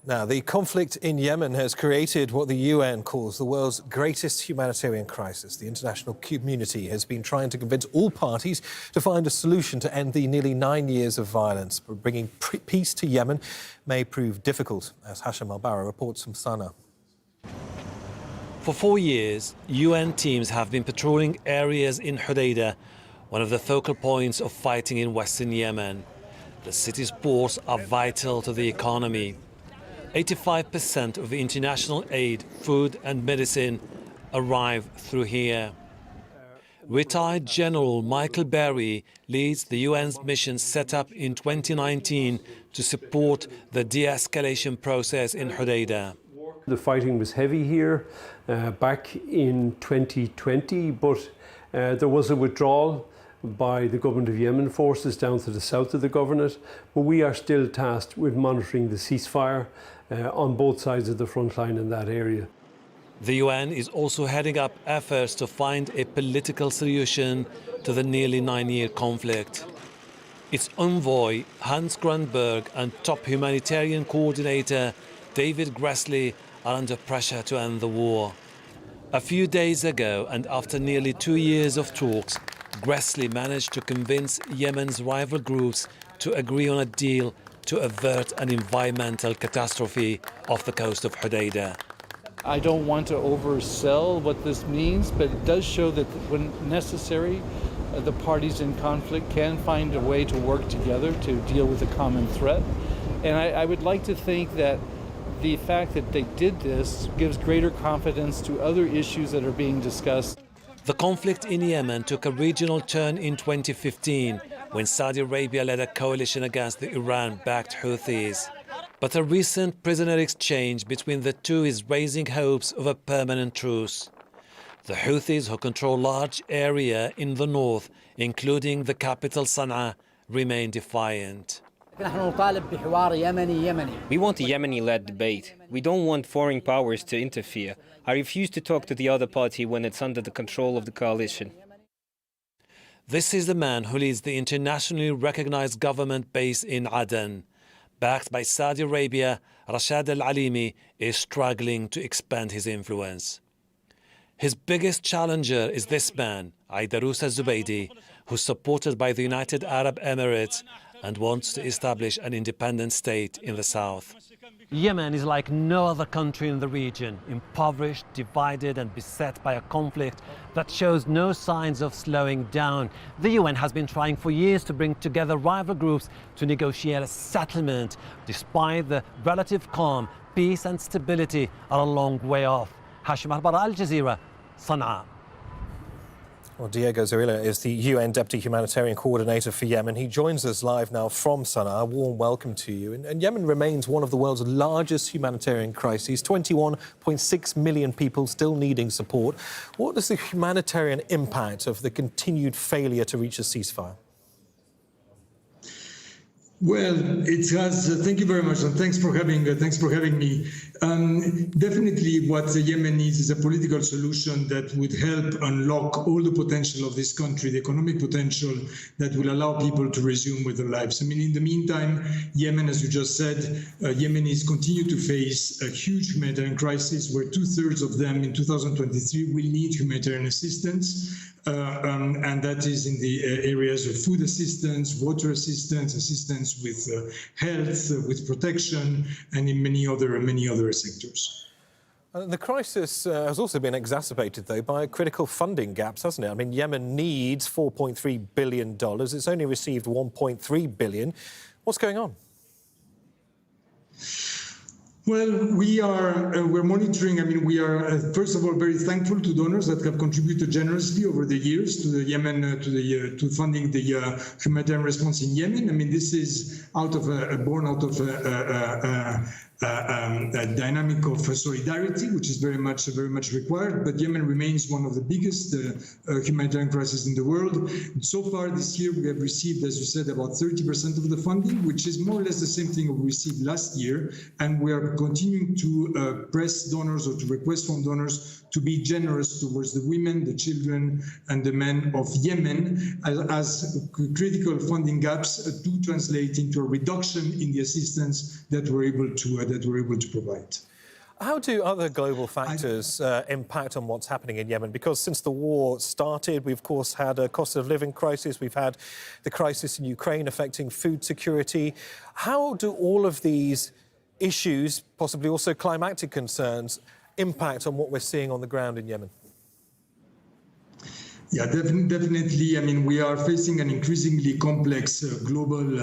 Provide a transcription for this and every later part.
Now, the conflict in Yemen has created what the UN calls the world's greatest humanitarian crisis. The international community has been trying to convince all parties to find a solution to end the nearly 9 years of violence. But bringing peace to Yemen may prove difficult, as Ahelbarra reports from Sanaa. For 4 years, UN teams have been patrolling areas in Hodeidah, one of the focal points of fighting in western Yemen. The city's ports are vital to the economy. 85% of the international aid, food and medicine arrive through here. Retired General Michael Berry leads the UN's mission set up in 2019 to support the de-escalation process in Hodeidah. The fighting was heavy here back in 2020, but there was a withdrawal by the government of Yemen forces down to the south of the governorate, but we are still tasked with monitoring the ceasefire on both sides of the front line in that area. The UN is also heading up efforts to find a political solution to the nearly 9-year conflict. Its envoy, Hans Grunberg, and top humanitarian coordinator, David Gressly, are under pressure to end the war. A few days ago, and after nearly 2 years of talks, Gressly managed to convince Yemen's rival groups to agree on a deal to avert an environmental catastrophe off the coast of Hodeidah. I don't want to oversell what this means, but it does show that when necessary, the parties in conflict can find a way to work together to deal with a common threat. And I would like to think that the fact that they did this gives greater confidence to other issues that are being discussed. The conflict in Yemen took a regional turn in 2015 when Saudi Arabia led a coalition against the Iran-backed Houthis. But a recent prisoner exchange between the two is raising hopes of a permanent truce. The Houthis, who control large area in the north, including the capital Sanaa, remain defiant. We want a Yemeni-led debate. We don't want foreign powers to interfere. I refuse to talk to the other party when it's under the control of the coalition. This is the man who leads the internationally recognized government base in Aden. Backed by Saudi Arabia, Rashad al-Alimi is struggling to expand his influence. His biggest challenger is this man, Aidarus al-Zubaydi, who's supported by the United Arab Emirates and wants to establish an independent state in the south. Yemen is like no other country in the region, impoverished, divided and beset by a conflict that shows no signs of slowing down. The UN has been trying for years to bring together rival groups to negotiate a settlement. Despite the relative calm, peace and stability are a long way off. Ahelbarra, Al Jazeera, Sanaa. Well, Diego Zorrilla is the UN Deputy Humanitarian Coordinator for Yemen. He joins us live now from Sanaa. A warm welcome to you. And Yemen remains one of the world's largest humanitarian crises, 21.6 million people still needing support. What is the humanitarian impact of the continued failure to reach a ceasefire? Well, it has. Thank you very much, and thanks for having me. Definitely, what Yemen needs is a political solution that would help unlock all the potential of this country, the economic potential that will allow people to resume with their lives. I mean, in the meantime, Yemen, as you just said, Yemenis continue to face a huge humanitarian crisis, where 2/3 of them in 2023 will need humanitarian assistance. And that is in the areas of food assistance, water assistance, assistance with health, with protection, and in many other sectors. The crisis has also been exacerbated, though, by critical funding gaps, hasn't it? I mean, Yemen needs $4.3 billion. It's only received $1.3 billion. What's going on? Well, we're monitoring. I mean, we are first of all very thankful to donors that have contributed generously over the years to the Yemen, to funding the humanitarian response in Yemen. I mean, this is born out of a dynamic of solidarity, which is very much required. But Yemen remains one of the biggest humanitarian crises in the world. So far this year, we have received, as you said, about 30% of the funding, which is more or less the same thing we received last year. And we are continuing to press donors or to request from donors to be generous towards the women, the children, and the men of Yemen, as critical funding gaps do translate into a reduction in the assistance that we're able to we're able to provide. How do other global factors impact on what's happening in Yemen? Because since the war started, we've, of course, had a cost of living crisis. We've had the crisis in Ukraine affecting food security. How do all of these issues, possibly also climatic concerns, impact on what we're seeing on the ground in Yemen? Yeah, definitely. I mean, we are facing an increasingly complex global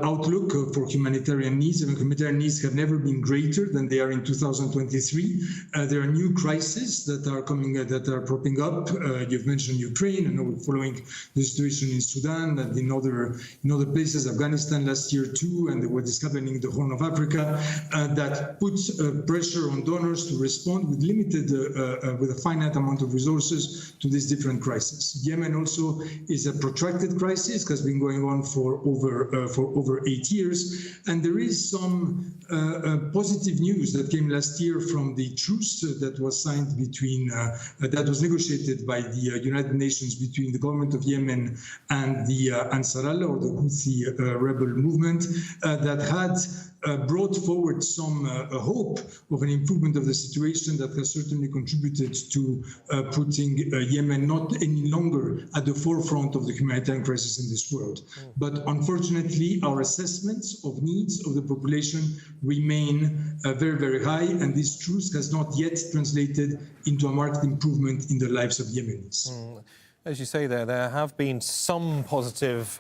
outlook for humanitarian needs. I mean, humanitarian needs have never been greater than they are in 2023. There are new crises that are coming, that are propping up. You've mentioned Ukraine. I know we're following the situation in Sudan and in other places, Afghanistan last year too, and what is happening in the Horn of Africa. That puts pressure on donors to respond with with a finite amount of resources to these different crises. Yemen also is a protracted crisis, has been going on for over 8 years, and there is some positive news that came last year from the truce that was signed between that was negotiated by the United Nations between the government of Yemen and the Ansar Allah, or the Houthi rebel movement, that had brought forward some hope of an improvement of the situation that has certainly contributed to putting Yemen not any longer at the forefront of the humanitarian crisis in this world. But unfortunately, our assessments of needs of the population remain very, very high, and this truce has not yet translated into a marked improvement in the lives of Yemenis. As you say there have been some positive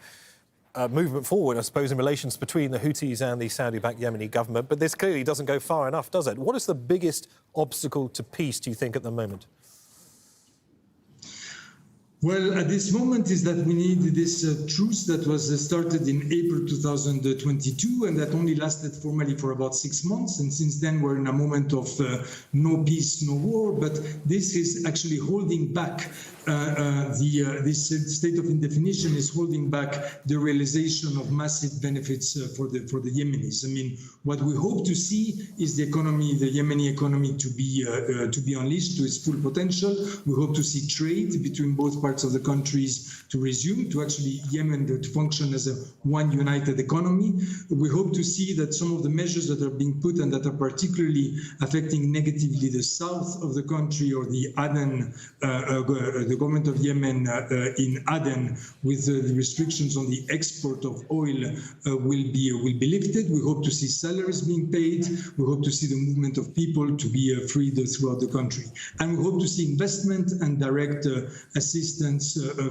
movement forward, I suppose, in relations between the Houthis and the Saudi-backed Yemeni government, but this clearly doesn't go far enough, does it? What is the biggest obstacle to peace, do you think, at the moment? Well, at this moment is that we need this truce that was started in April 2022 and that only lasted formally for about 6 months. And since then, we're in a moment of no peace, no war. But this is actually holding back this state of indefinition is holding back the realization of massive benefits for the Yemenis. I mean, what we hope to see is the economy, the Yemeni economy, to be unleashed to its full potential. We hope to see trade between both parts of the countries to resume, to actually Yemen to function as a one united economy. We hope to see that some of the measures that are being put and that are particularly affecting negatively the south of the country, or the Aden, the government of Yemen in Aden, with the restrictions on the export of oil, will be lifted. We hope to see salaries being paid. We hope to see the movement of people to be freed throughout the country. And we hope to see investment and direct assistance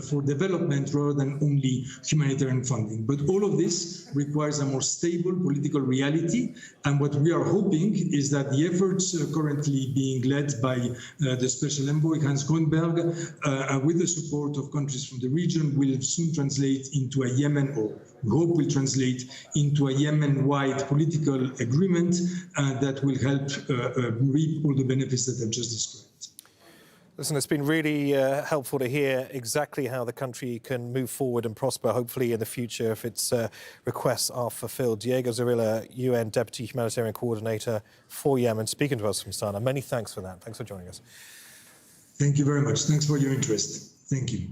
for development rather than only humanitarian funding. But all of this requires a more stable political reality. And what we are hoping is that the efforts currently being led by the Special Envoy, Hans Grünberg, with the support of countries from the region, will soon translate into a Yemen, or we hope will translate into a Yemen-wide political agreement that will help reap all the benefits that I've just described. Listen, it's been really helpful to hear exactly how the country can move forward and prosper, hopefully in the future, if its requests are fulfilled. Diego Zorrilla, UN Deputy Humanitarian Coordinator for Yemen, speaking to us from Sanaa. Many thanks for that. Thanks for joining us. Thank you very much. Thanks for your interest. Thank you.